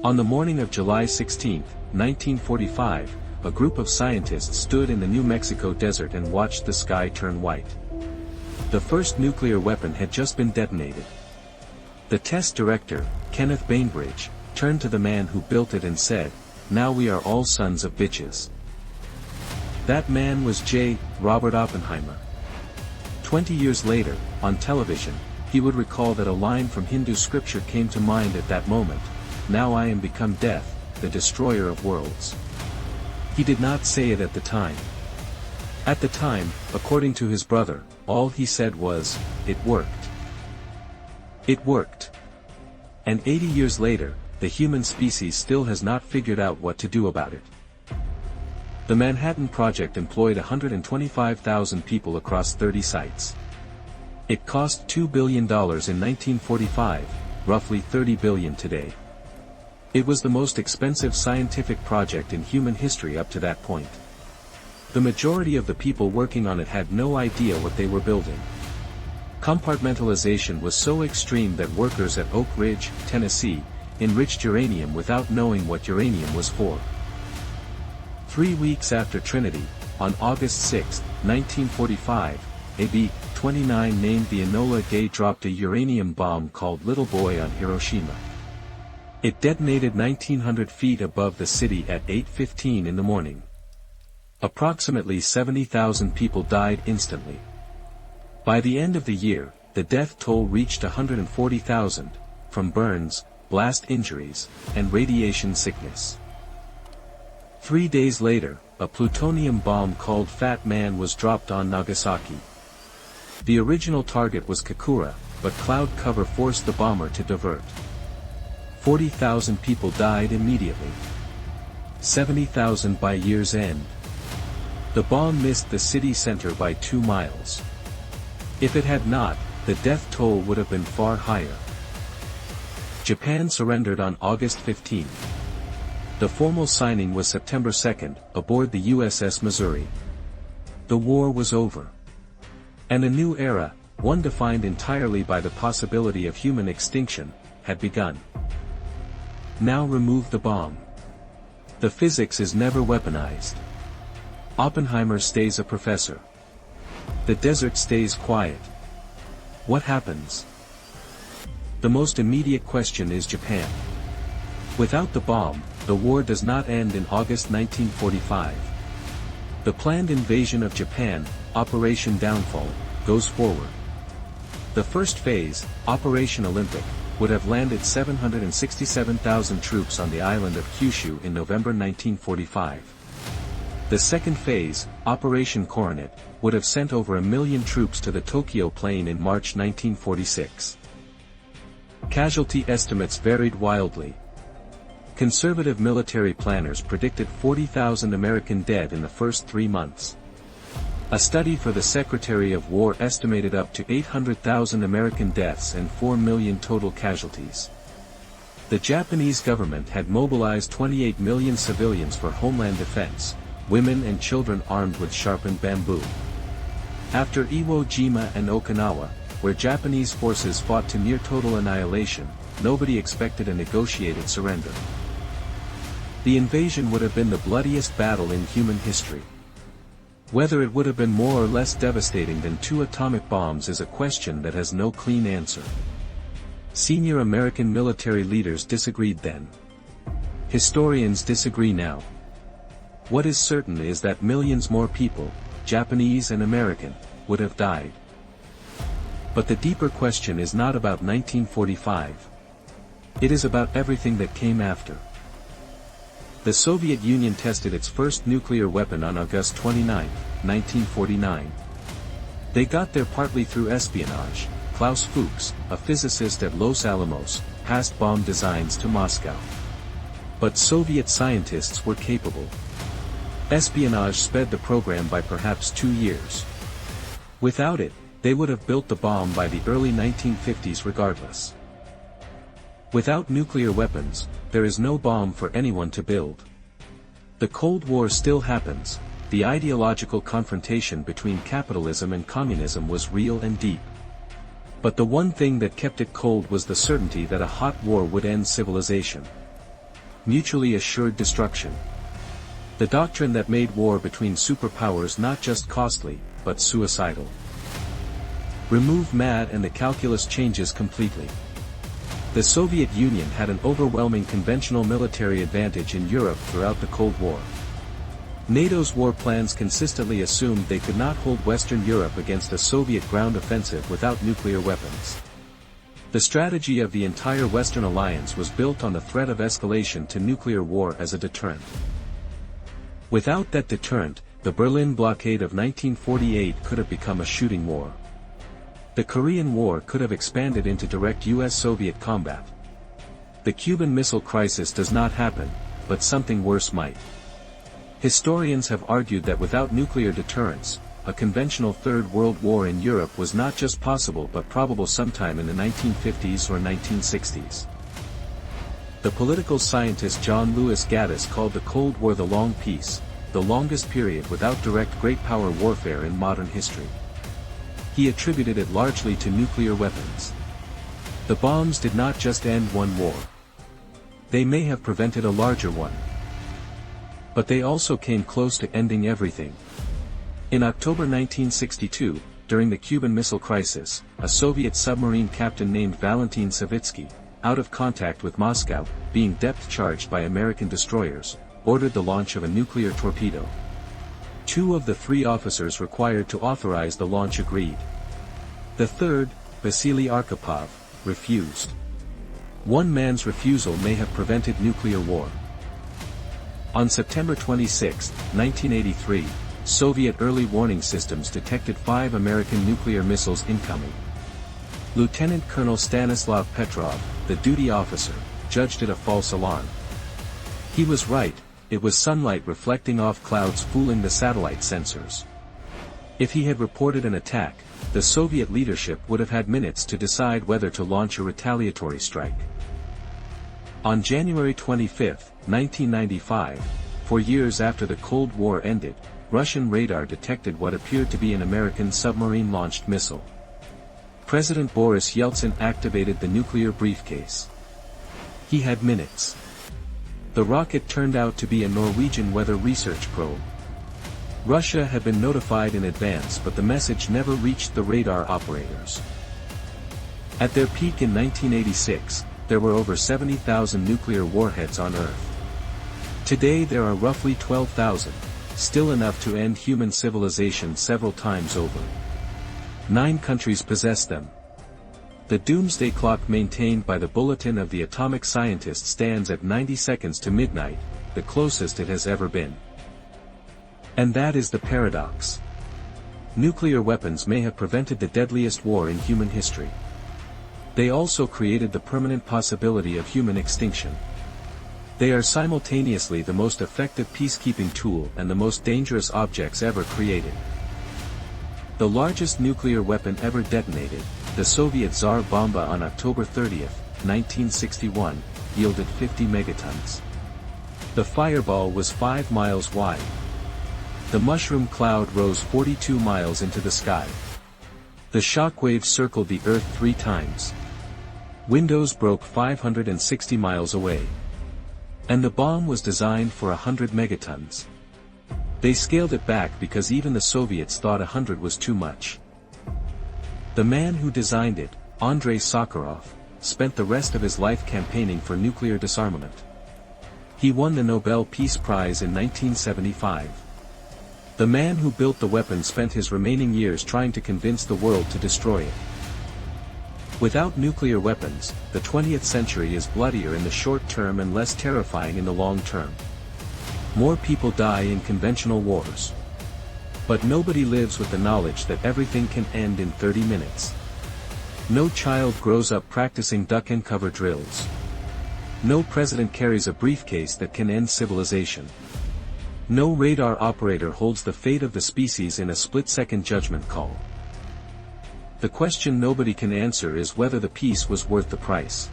On the morning of July 16, 1945, a group of scientists stood in the New Mexico desert and watched the sky turn white. The first nuclear weapon had just been detonated. The test director, Kenneth Bainbridge, turned to the man who built it and said, "Now we are all sons of bitches." That man was J. Robert Oppenheimer. 20 years later, on television, he would recall that a line from Hindu scripture came to mind at that moment, "Now I am become death, the destroyer of worlds." He did not say it at the time. At the time, according to his brother, all he said was, "It worked." It worked. And 80 years later, the human species still has not figured out what to do about it. The Manhattan Project employed 125,000 people across 30 sites. It cost $2 billion in 1945, roughly $30 billion today. It was the most expensive scientific project in human history up to that point. The majority of the people working on it had no idea what they were building. Compartmentalization was so extreme that workers at Oak Ridge, Tennessee, enriched uranium without knowing what uranium was for. 3 weeks after Trinity, on August 6, 1945, a B-29 named the Enola Gay dropped a uranium bomb called Little Boy on Hiroshima. It detonated 1,900 feet above the city at 8:15 in the morning. Approximately 70,000 people died instantly. By the end of the year, the death toll reached 140,000, from burns, blast injuries, and radiation sickness. 3 days later, a plutonium bomb called Fat Man was dropped on Nagasaki. The original target was Kakura, but cloud cover forced the bomber to divert. 40,000 people died immediately. 70,000 by year's end. The bomb missed the city center by 2 miles. If it had not, the death toll would have been far higher. Japan surrendered on August 15. The formal signing was September 2, aboard the USS Missouri. The war was over. And a new era, one defined entirely by the possibility of human extinction, had begun. Now remove the bomb. The physics is never weaponized. Oppenheimer stays a professor. The desert stays quiet. What happens? The most immediate question is Japan. Without the bomb, the war does not end in August 1945. The planned invasion of Japan, Operation Downfall, goes forward. The first phase, Operation Olympic, would have landed 767,000 troops on the island of Kyushu in November 1945. The second phase, Operation Coronet, would have sent over 1 million troops to the Tokyo Plain in March 1946. Casualty estimates varied wildly. Conservative military planners predicted 40,000 American dead in the first 3 months. A study for the Secretary of War estimated up to 800,000 American deaths and 4 million total casualties. The Japanese government had mobilized 28 million civilians for homeland defense, women and children armed with sharpened bamboo. After Iwo Jima and Okinawa, where Japanese forces fought to near total annihilation, nobody expected a negotiated surrender. The invasion would have been the bloodiest battle in human history. Whether it would have been more or less devastating than 2 atomic bombs is a question that has no clean answer. Senior American military leaders disagreed then. Historians disagree now. What is certain is that millions more people, Japanese and American, would have died. But the deeper question is not about 1945. It is about everything that came after. The Soviet Union tested its first nuclear weapon on August 29, 1949. They got there partly through espionage. Klaus Fuchs, a physicist at Los Alamos, passed bomb designs to Moscow. But Soviet scientists were capable. Espionage sped the program by perhaps 2 years. Without it, they would have built the bomb by the early 1950s regardless. Without nuclear weapons, there is no bomb for anyone to build. The Cold War still happens. The ideological confrontation between capitalism and communism was real and deep. But the one thing that kept it cold was the certainty that a hot war would end civilization. mutually assured destruction. The doctrine that made war between superpowers not just costly, but suicidal. Remove MAD and the calculus changes completely. The Soviet Union had an overwhelming conventional military advantage in Europe throughout the Cold War. NATO's war plans consistently assumed they could not hold Western Europe against a Soviet ground offensive without nuclear weapons. The strategy of the entire Western alliance was built on the threat of escalation to nuclear war as a deterrent. Without that deterrent, the Berlin blockade of 1948 could have become a shooting war. The Korean War could have expanded into direct US-Soviet combat. The Cuban Missile Crisis does not happen, but something worse might. Historians have argued that without nuclear deterrence, a conventional Third World War in Europe was not just possible but probable sometime in the 1950s or 1960s. The political scientist John Lewis Gaddis called the Cold War the Long Peace, the longest period without direct great power warfare in modern history. He attributed it largely to nuclear weapons. The bombs did not just end one war. They may have prevented a larger one. But they also came close to ending everything. In October 1962, during the Cuban Missile Crisis, a Soviet submarine captain named Valentin Savitsky, out of contact with Moscow, being depth-charged by American destroyers, ordered the launch of a nuclear torpedo. 2 of the 3 officers required to authorize the launch agreed. The third, Vasily Arkhipov, refused. One man's refusal may have prevented nuclear war. On September 26, 1983, Soviet early warning systems detected 5 American nuclear missiles incoming. Lieutenant Colonel Stanislav Petrov, the duty officer, judged it a false alarm. He was right, it was sunlight reflecting off clouds fooling the satellite sensors. If he had reported an attack, the Soviet leadership would have had minutes to decide whether to launch a retaliatory strike. On January 25, 1995, 4 years after the Cold War ended, Russian radar detected what appeared to be an American submarine-launched missile. President Boris Yeltsin activated the nuclear briefcase. He had minutes. The rocket turned out to be a Norwegian weather research probe. Russia had been notified in advance, but the message never reached the radar operators. At their peak in 1986, there were over 70,000 nuclear warheads on Earth. Today there are roughly 12,000, still enough to end human civilization several times over. 9 countries possess them. The doomsday clock maintained by the Bulletin of the Atomic Scientist stands at 90 seconds to midnight, the closest it has ever been. And that is the paradox. Nuclear weapons may have prevented the deadliest war in human history. They also created the permanent possibility of human extinction. They are simultaneously the most effective peacekeeping tool and the most dangerous objects ever created. The largest nuclear weapon ever detonated, the Soviet Tsar Bomba on October 30, 1961, yielded 50 megatons. The fireball was 5 miles wide. The mushroom cloud rose 42 miles into the sky. The shockwaves circled the Earth 3 times. Windows broke 560 miles away. And the bomb was designed for 100 megatons. They scaled it back because even the Soviets thought 100 was too much. The man who designed it, Andrei Sakharov, spent the rest of his life campaigning for nuclear disarmament. He won the Nobel Peace Prize in 1975. The man who built the weapon spent his remaining years trying to convince the world to destroy it. Without nuclear weapons, the 20th century is bloodier in the short term and less terrifying in the long term. More people die in conventional wars. But nobody lives with the knowledge that everything can end in 30 minutes. No child grows up practicing duck and cover drills. No president carries a briefcase that can end civilization. No radar operator holds the fate of the species in a split-second judgment call. The question nobody can answer is whether the peace was worth the price.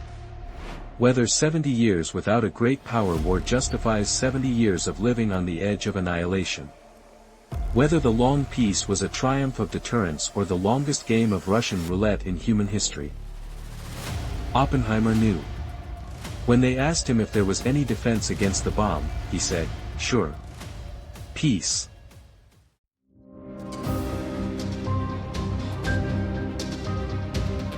Whether 70 years without a great power war justifies 70 years of living on the edge of annihilation. Whether the long peace was a triumph of deterrence or the longest game of Russian roulette in human history. Oppenheimer knew. When they asked him if there was any defense against the bomb, he said, "Sure. Peace.